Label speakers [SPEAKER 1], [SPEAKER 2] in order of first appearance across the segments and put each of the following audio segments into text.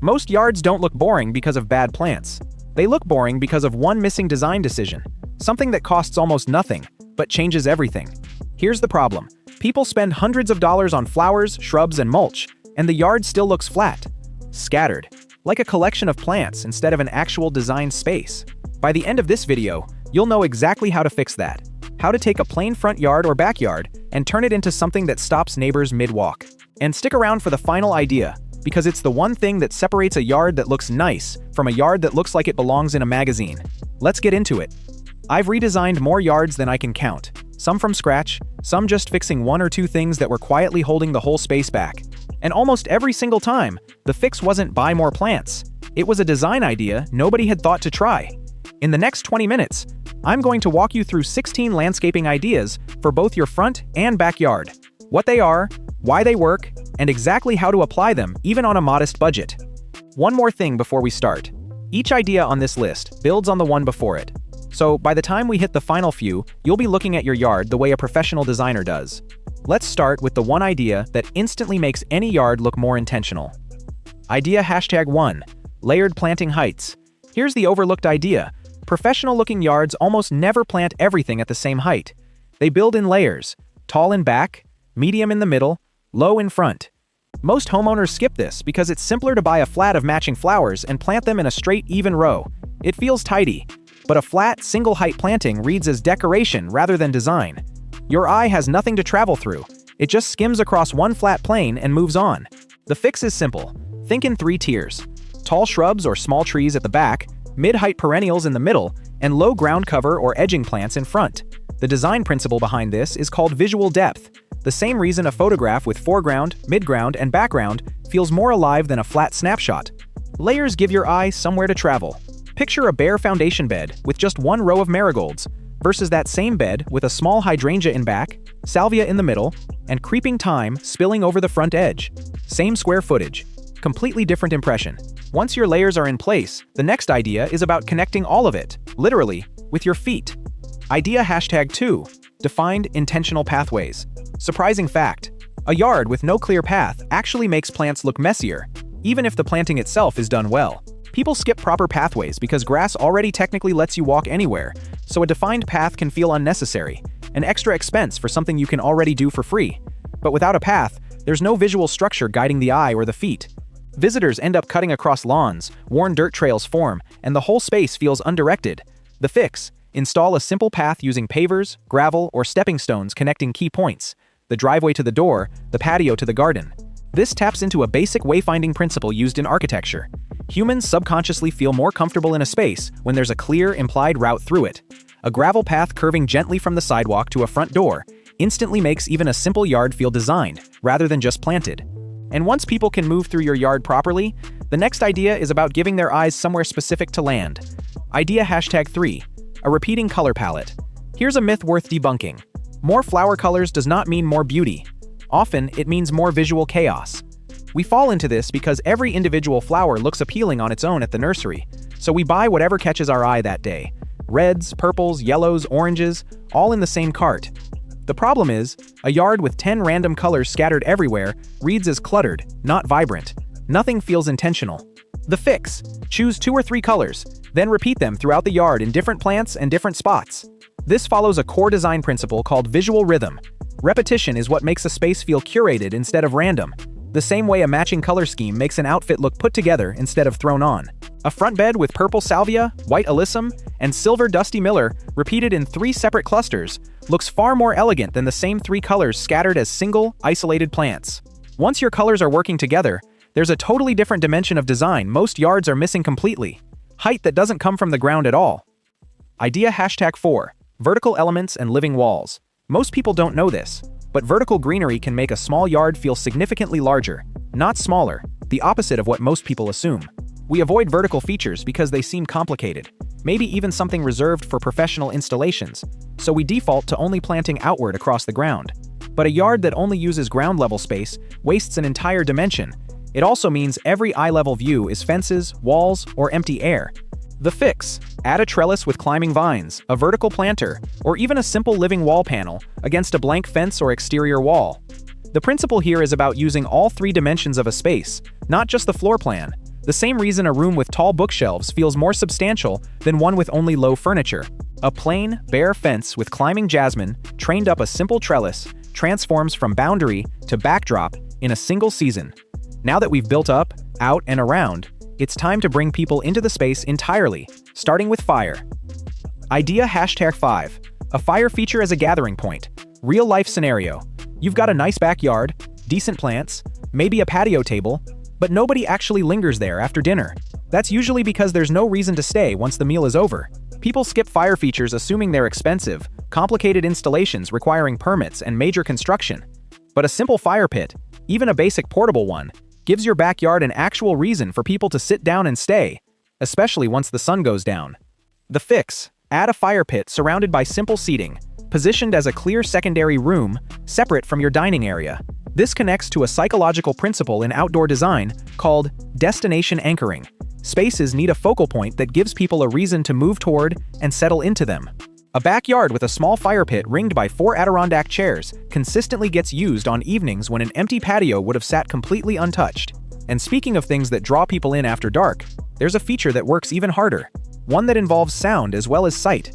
[SPEAKER 1] Most yards don't look boring because of bad plants. They look boring because of one missing design decision, something that costs almost nothing, but changes everything. Here's the problem. People spend hundreds of dollars on flowers, shrubs, and mulch, and the yard still looks flat, scattered, like a collection of plants instead of an actual designed space. By the end of this video, you'll know exactly how to fix that. How to take a plain front yard or backyard and turn it into something that stops neighbors mid-walk. And stick around for the final idea, because it's the one thing that separates a yard that looks nice from a yard that looks like it belongs in a magazine. Let's get into it. I've redesigned more yards than I can count, some from scratch, some just fixing one or two things that were quietly holding the whole space back. And almost every single time, the fix wasn't buy more plants. It was a design idea nobody had thought to try. In the next 20 minutes, I'm going to walk you through 16 landscaping ideas for both your front and backyard. What they are, why they work, and exactly how to apply them even on a modest budget. One more thing before we start. Each idea on this list builds on the one before it. So by the time we hit the final few, you'll be looking at your yard the way a professional designer does. Let's start with the one idea that instantly makes any yard look more intentional. Idea #1, layered planting heights. Here's the overlooked idea. Professional-looking yards almost never plant everything at the same height. They build in layers, tall in back, medium in the middle, low in front. Most homeowners skip this because it's simpler to buy a flat of matching flowers and plant them in a straight, even row. It feels tidy, but a flat, single-height planting reads as decoration rather than design. Your eye has nothing to travel through. It just skims across one flat plane and moves on. The fix is simple. Think in 3 tiers. Tall shrubs or small trees at the back, mid-height perennials in the middle, and low ground cover or edging plants in front. The design principle behind this is called visual depth, the same reason a photograph with foreground, midground, and background feels more alive than a flat snapshot. Layers give your eye somewhere to travel. Picture a bare foundation bed with just one row of marigolds, versus that same bed with a small hydrangea in back, salvia in the middle, and creeping thyme spilling over the front edge. Same square footage, completely different impression. Once your layers are in place, the next idea is about connecting all of it, literally, with your feet. Idea #2, defined intentional pathways. Surprising fact, a yard with no clear path actually makes plants look messier, even if the planting itself is done well. People skip proper pathways because grass already technically lets you walk anywhere, so a defined path can feel unnecessary, an extra expense for something you can already do for free. But without a path, there's no visual structure guiding the eye or the feet. Visitors end up cutting across lawns, worn dirt trails form, and the whole space feels undirected. The fix: install a simple path using pavers, gravel, or stepping stones connecting key points, the driveway to the door, the patio to the garden. This taps into a basic wayfinding principle used in architecture. Humans subconsciously feel more comfortable in a space when there's a clear, implied route through it. A gravel path curving gently from the sidewalk to a front door instantly makes even a simple yard feel designed, rather than just planted. And once people can move through your yard properly, the next idea is about giving their eyes somewhere specific to land. Idea #3, a repeating color palette. Here's a myth worth debunking. More flower colors does not mean more beauty. Often, it means more visual chaos. We fall into this because every individual flower looks appealing on its own at the nursery, so we buy whatever catches our eye that day. Reds, purples, yellows, oranges, all in the same cart. The problem is, a yard with 10 random colors scattered everywhere reads as cluttered, not vibrant. Nothing feels intentional. The fix: choose 2 or 3 colors, then repeat them throughout the yard in different plants and different spots. This follows a core design principle called visual rhythm. Repetition is what makes a space feel curated instead of random, the same way a matching color scheme makes an outfit look put together instead of thrown on. A front bed with purple salvia, white alyssum, and silver dusty miller, repeated in 3 separate clusters, looks far more elegant than the same 3 colors scattered as single, isolated plants. Once your colors are working together, there's a totally different dimension of design most yards are missing completely. Height that doesn't come from the ground at all. Idea #4, vertical elements and living walls. Most people don't know this, but vertical greenery can make a small yard feel significantly larger, not smaller, the opposite of what most people assume. We avoid vertical features because they seem complicated, maybe even something reserved for professional installations, so we default to only planting outward across the ground. But a yard that only uses ground-level space wastes an entire dimension. It also means every eye-level view is fences, walls, or empty air. The fix: add a trellis with climbing vines, a vertical planter, or even a simple living wall panel against a blank fence or exterior wall. The principle here is about using all 3 dimensions of a space, not just the floor plan. The same reason a room with tall bookshelves feels more substantial than one with only low furniture. A plain, bare fence with climbing jasmine, trained up a simple trellis, transforms from boundary to backdrop in a single season. Now that we've built up, out, and around, it's time to bring people into the space entirely, starting with fire. Idea #5. A fire feature as a gathering point. Real-life scenario. You've got a nice backyard, decent plants, maybe a patio table, but nobody actually lingers there after dinner. That's usually because there's no reason to stay once the meal is over. People skip fire features assuming they're expensive, complicated installations requiring permits and major construction. But a simple fire pit, even a basic portable one, gives your backyard an actual reason for people to sit down and stay, especially once the sun goes down. The fix: add a fire pit surrounded by simple seating, positioned as a clear secondary room, separate from your dining area. This connects to a psychological principle in outdoor design called destination anchoring. Spaces need a focal point that gives people a reason to move toward and settle into them. A backyard with a small fire pit ringed by 4 Adirondack chairs consistently gets used on evenings when an empty patio would have sat completely untouched. And speaking of things that draw people in after dark, there's a feature that works even harder, one that involves sound as well as sight.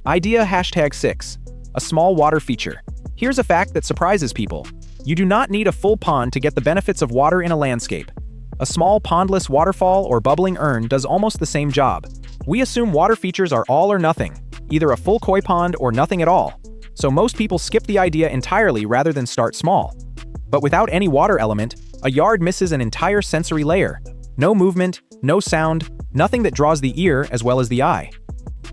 [SPEAKER 1] Idea #6. A small water feature. Here's a fact that surprises people. You do not need a full pond to get the benefits of water in a landscape. A small pondless waterfall or bubbling urn does almost the same job. We assume water features are all or nothing, either a full koi pond or nothing at all. So most people skip the idea entirely rather than start small. But without any water element, a yard misses an entire sensory layer. No movement, no sound, nothing that draws the ear as well as the eye.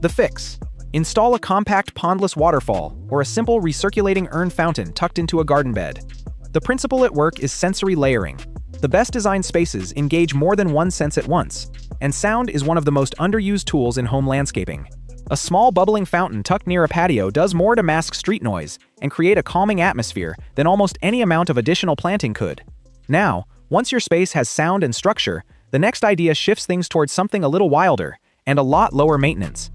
[SPEAKER 1] The fix: install a compact pondless waterfall or a simple recirculating urn fountain tucked into a garden bed. The principle at work is sensory layering. The best designed spaces engage more than one sense at once, and sound is one of the most underused tools in home landscaping. A small bubbling fountain tucked near a patio does more to mask street noise and create a calming atmosphere than almost any amount of additional planting could. Now, once your space has sound and structure, the next idea shifts things towards something a little wilder and a lot lower maintenance.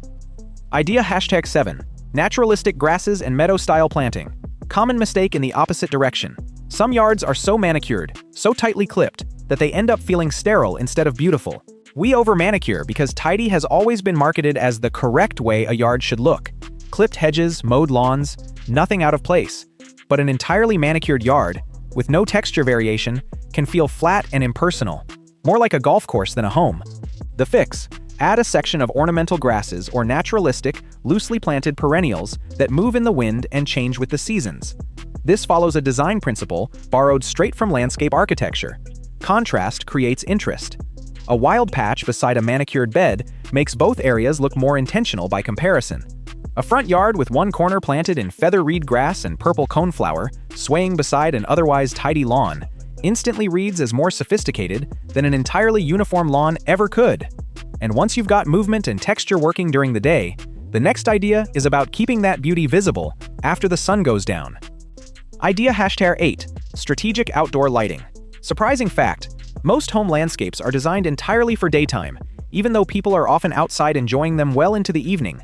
[SPEAKER 1] Idea #7. Naturalistic grasses and meadow-style planting. Common mistake in the opposite direction. Some yards are so manicured, so tightly clipped, that they end up feeling sterile instead of beautiful. We over-manicure because tidy has always been marketed as the correct way a yard should look. Clipped hedges, mowed lawns, nothing out of place. But an entirely manicured yard, with no texture variation, can feel flat and impersonal, more like a golf course than a home. The fix: add a section of ornamental grasses or naturalistic, loosely planted perennials that move in the wind and change with the seasons. This follows a design principle borrowed straight from landscape architecture. Contrast creates interest. A wild patch beside a manicured bed makes both areas look more intentional by comparison. A front yard with one corner planted in feather reed grass and purple coneflower, swaying beside an otherwise tidy lawn, instantly reads as more sophisticated than an entirely uniform lawn ever could. And once you've got movement and texture working during the day, the next idea is about keeping that beauty visible after the sun goes down. Idea #8. Strategic outdoor lighting. Surprising fact: most home landscapes are designed entirely for daytime, even though people are often outside enjoying them well into the evening.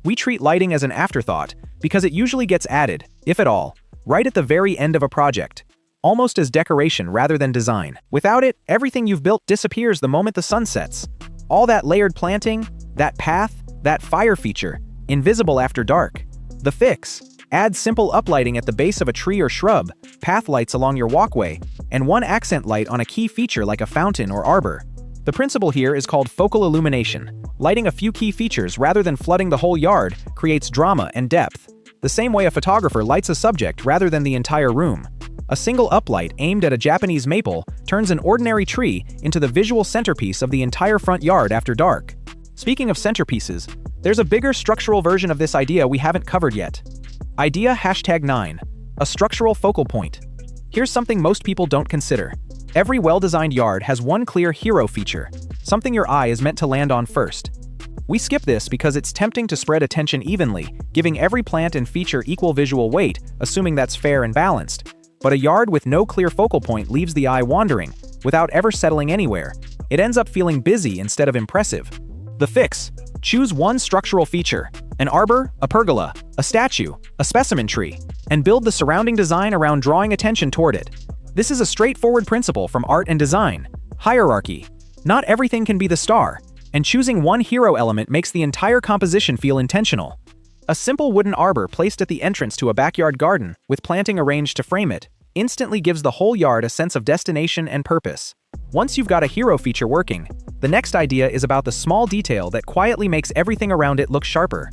[SPEAKER 1] We treat lighting as an afterthought because it usually gets added, if at all, right at the very end of a project, almost as decoration rather than design. Without it, everything you've built disappears the moment the sun sets. All that layered planting, that path, that fire feature, invisible after dark. The fix: add simple uplighting at the base of a tree or shrub, path lights along your walkway, and one accent light on a key feature like a fountain or arbor. The principle here is called focal illumination. Lighting a few key features rather than flooding the whole yard creates drama and depth, the same way a photographer lights a subject rather than the entire room. A single uplight aimed at a Japanese maple turns an ordinary tree into the visual centerpiece of the entire front yard after dark. Speaking of centerpieces, there's a bigger structural version of this idea we haven't covered yet. Idea #9. A structural focal point. Here's something most people don't consider. Every well-designed yard has one clear hero feature, something your eye is meant to land on first. We skip this because it's tempting to spread attention evenly, giving every plant and feature equal visual weight, assuming that's fair and balanced. But a yard with no clear focal point leaves the eye wandering, without ever settling anywhere. It ends up feeling busy instead of impressive. The fix: choose one structural feature, an arbor, a pergola, a statue, a specimen tree, and build the surrounding design around drawing attention toward it. This is a straightforward principle from art and design: hierarchy. Not everything can be the star, and choosing one hero element makes the entire composition feel intentional. A simple wooden arbor placed at the entrance to a backyard garden, with planting arranged to frame it, instantly gives the whole yard a sense of destination and purpose. Once you've got a hero feature working, the next idea is about the small detail that quietly makes everything around it look sharper.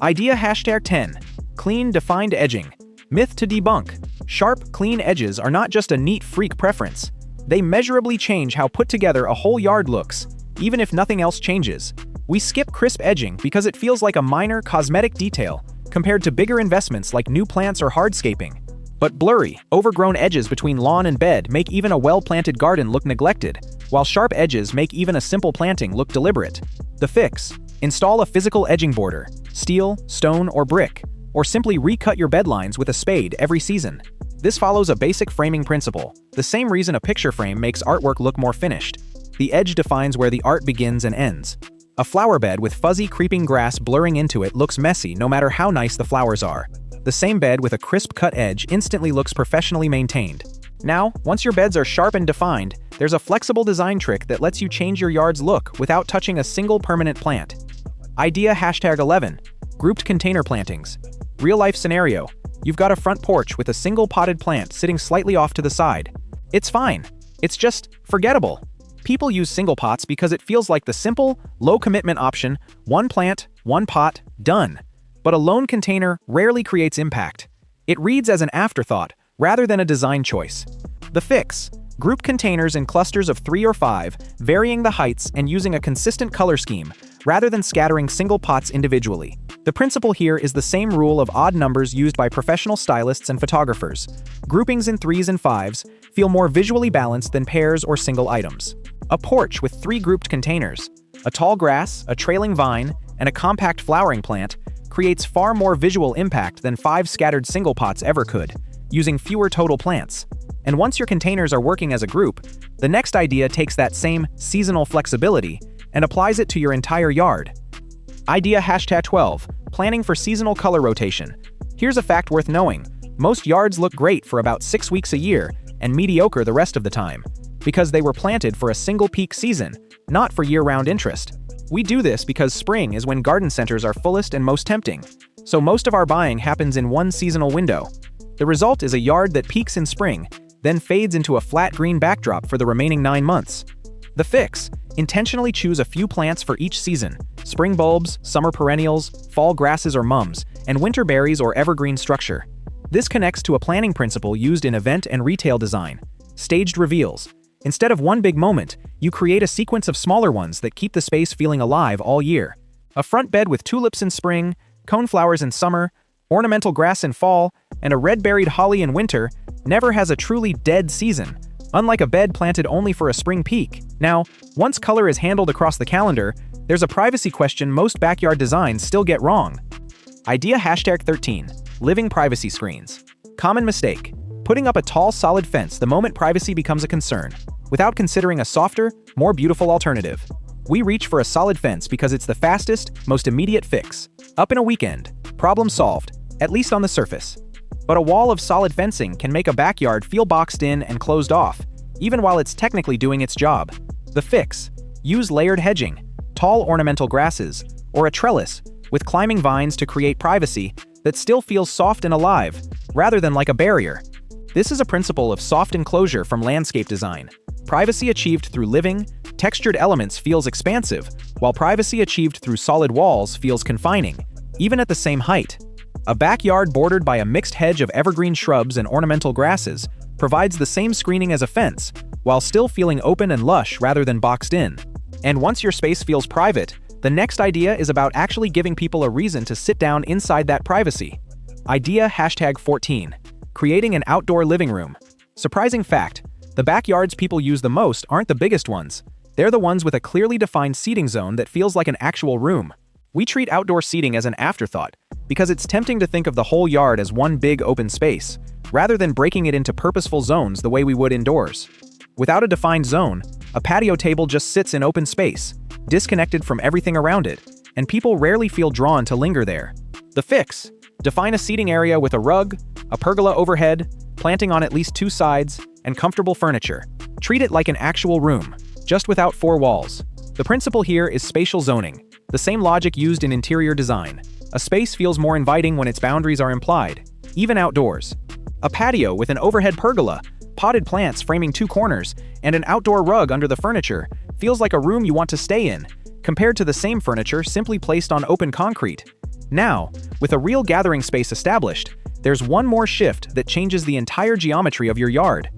[SPEAKER 1] Idea #10. Clean, defined edging. Myth to debunk. Sharp, clean edges are not just a neat freak preference. They measurably change how put together a whole yard looks, even if nothing else changes. We skip crisp edging because it feels like a minor, cosmetic detail compared to bigger investments like new plants or hardscaping. But blurry, overgrown edges between lawn and bed make even a well-planted garden look neglected, while sharp edges make even a simple planting look deliberate. The fix: install a physical edging border, steel, stone, or brick, or simply recut your bed lines with a spade every season. This follows a basic framing principle, the same reason a picture frame makes artwork look more finished. The edge defines where the art begins and ends. A flower bed with fuzzy creeping grass blurring into it looks messy no matter how nice the flowers are. The same bed with a crisp cut edge instantly looks professionally maintained. Now, once your beds are sharp and defined, there's a flexible design trick that lets you change your yard's look without touching a single permanent plant. Idea #11. Grouped container plantings. Real-life scenario: you've got a front porch with a single potted plant sitting slightly off to the side. It's fine. It's just forgettable. People use single pots because it feels like the simple, low-commitment option: one plant, one pot, done. But a lone container rarely creates impact. It reads as an afterthought rather than a design choice. The fix: group containers in clusters of 3 or 5, varying the heights and using a consistent color scheme, rather than scattering single pots individually. The principle here is the same rule of odd numbers used by professional stylists and photographers. Groupings in 3s and 5s feel more visually balanced than pairs or single items. A porch with 3 grouped containers, a tall grass, a trailing vine, and a compact flowering plant creates far more visual impact than 5 scattered single pots ever could, using fewer total plants. And once your containers are working as a group, the next idea takes that same seasonal flexibility and applies it to your entire yard. Idea #12. Planning for seasonal color rotation. Here's a fact worth knowing: most yards look great for about 6 weeks a year and mediocre the rest of the time, because they were planted for a single peak season, not for year-round interest. We do this because spring is when garden centers are fullest and most tempting, so most of our buying happens in one seasonal window. The result is a yard that peaks in spring, then fades into a flat green backdrop for the remaining 9 months. The fix: intentionally choose a few plants for each season: spring bulbs, summer perennials, fall grasses or mums, and winter berries or evergreen structure. This connects to a planning principle used in event and retail design: staged reveals. Instead of one big moment, you create a sequence of smaller ones that keep the space feeling alive all year. A front bed with tulips in spring, coneflowers in summer, ornamental grass in fall, and a red-berried holly in winter never has a truly dead season, unlike a bed planted only for a spring peak. Now, once color is handled across the calendar, there's a privacy question most backyard designs still get wrong. Idea #13. Living privacy screens. Common mistake: putting up a tall, solid fence the moment privacy becomes a concern, without considering a softer, more beautiful alternative. We reach for a solid fence because it's the fastest, most immediate fix. Up in a weekend, problem solved, at least on the surface. But a wall of solid fencing can make a backyard feel boxed in and closed off, even while it's technically doing its job. The fix: use layered hedging, tall ornamental grasses, or a trellis with climbing vines to create privacy that still feels soft and alive, rather than like a barrier. This is a principle of soft enclosure from landscape design. Privacy achieved through living, textured elements feels expansive, while privacy achieved through solid walls feels confining, even at the same height. A backyard bordered by a mixed hedge of evergreen shrubs and ornamental grasses provides the same screening as a fence, while still feeling open and lush rather than boxed in. And once your space feels private, the next idea is about actually giving people a reason to sit down inside that privacy. Idea #14. Creating an outdoor living room. Surprising fact: the backyards people use the most aren't the biggest ones. They're the ones with a clearly defined seating zone that feels like an actual room. We treat outdoor seating as an afterthought because it's tempting to think of the whole yard as one big open space, rather than breaking it into purposeful zones the way we would indoors. Without a defined zone, a patio table just sits in open space, disconnected from everything around it, and people rarely feel drawn to linger there. The fix: define a seating area with a rug, a pergola overhead, planting on at least 2 sides, and comfortable furniture. Treat it like an actual room. just without four walls. The principle here is spatial zoning, the same logic used in interior design. A space feels more inviting when its boundaries are implied, even outdoors. A patio with an overhead pergola, potted plants framing two corners, and an outdoor rug under the furniture feels like a room you want to stay in, compared to the same furniture simply placed on open concrete. Now, with a real gathering space established, there's one more shift that changes the entire geometry of your yard.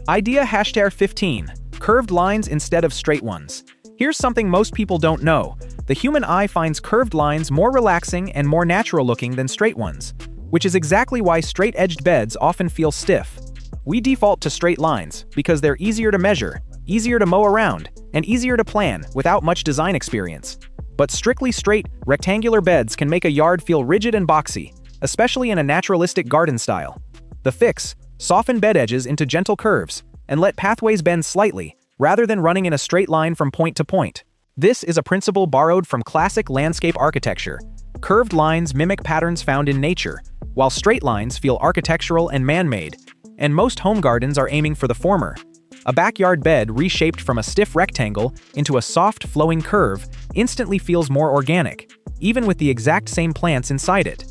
[SPEAKER 1] Idea #15. Curved lines instead of straight ones. Here's something most people don't know. The human eye finds curved lines more relaxing and more natural looking than straight ones, which is exactly why straight-edged beds often feel stiff. We default to straight lines because they're easier to measure, easier to mow around, and easier to plan without much design experience. But strictly straight, rectangular beds can make a yard feel rigid and boxy, especially in a naturalistic garden style. The fix: soften bed edges into gentle curves, and let pathways bend slightly, rather than running in a straight line from point to point. This is a principle borrowed from classic landscape architecture. Curved lines mimic patterns found in nature, while straight lines feel architectural and man-made, and most home gardens are aiming for the former. A backyard bed reshaped from a stiff rectangle into a soft, flowing curve instantly feels more organic, even with the exact same plants inside it.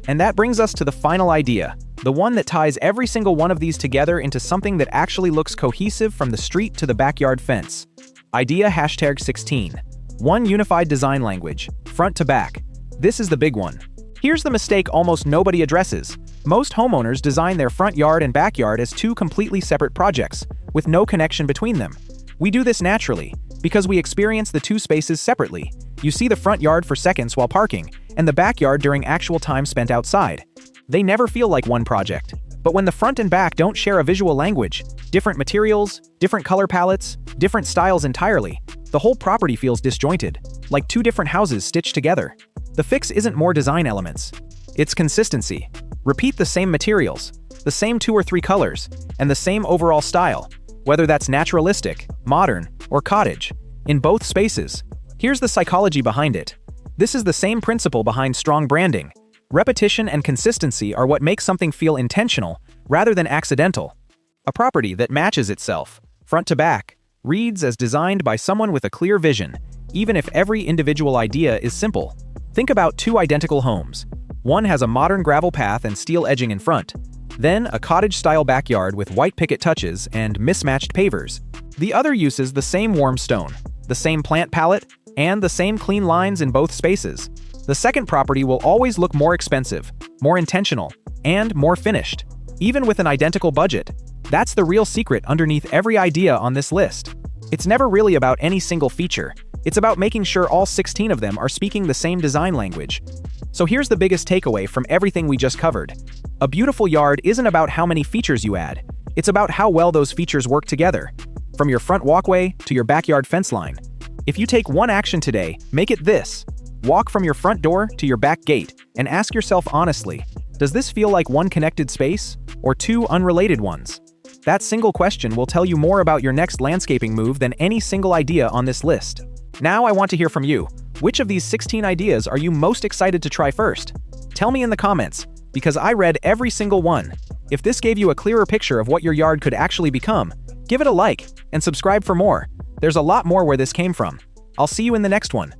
[SPEAKER 1] And that brings us to the final idea, the one that ties every single one of these together into something that actually looks cohesive from the street to the backyard fence. Idea #16. One unified design language, front to back. This is the big one. Here's the mistake almost nobody addresses. Most homeowners design their front yard and backyard as two completely separate projects, with no connection between them. We do this naturally, because we experience the two spaces separately. You see the front yard for seconds while parking, and the backyard during actual time spent outside. They never feel like one project. But when the front and back don't share a visual language, different materials, different color palettes, different styles entirely, the whole property feels disjointed, like two different houses stitched together. The fix isn't more design elements. It's consistency. Repeat the same materials, the same 2 or 3 colors, and the same overall style, whether that's naturalistic, modern, or cottage, in both spaces. Here's the psychology behind it. This is the same principle behind strong branding. Repetition and consistency are what make something feel intentional rather than accidental. A property that matches itself, front to back, reads as designed by someone with a clear vision, even if every individual idea is simple. Think about two identical homes. One has a modern gravel path and steel edging in front, then a cottage-style backyard with white picket touches and mismatched pavers. The other uses the same warm stone, the same plant palette, and the same clean lines in both spaces. The second property will always look more expensive, more intentional, and more finished, even with an identical budget. That's the real secret underneath every idea on this list. It's never really about any single feature. It's about making sure all 16 of them are speaking the same design language. So here's the biggest takeaway from everything we just covered. A beautiful yard isn't about how many features you add. It's about how well those features work together, from your front walkway to your backyard fence line. If you take one action today, make it this. Walk from your front door to your back gate and ask yourself honestly, does this feel like one connected space or two unrelated ones? That single question will tell you more about your next landscaping move than any single idea on this list. Now I want to hear from you. Which of these 16 ideas are you most excited to try first? Tell me in the comments, because I read every single one. If this gave you a clearer picture of what your yard could actually become, give it a like and subscribe for more. There's a lot more where this came from. I'll see you in the next one.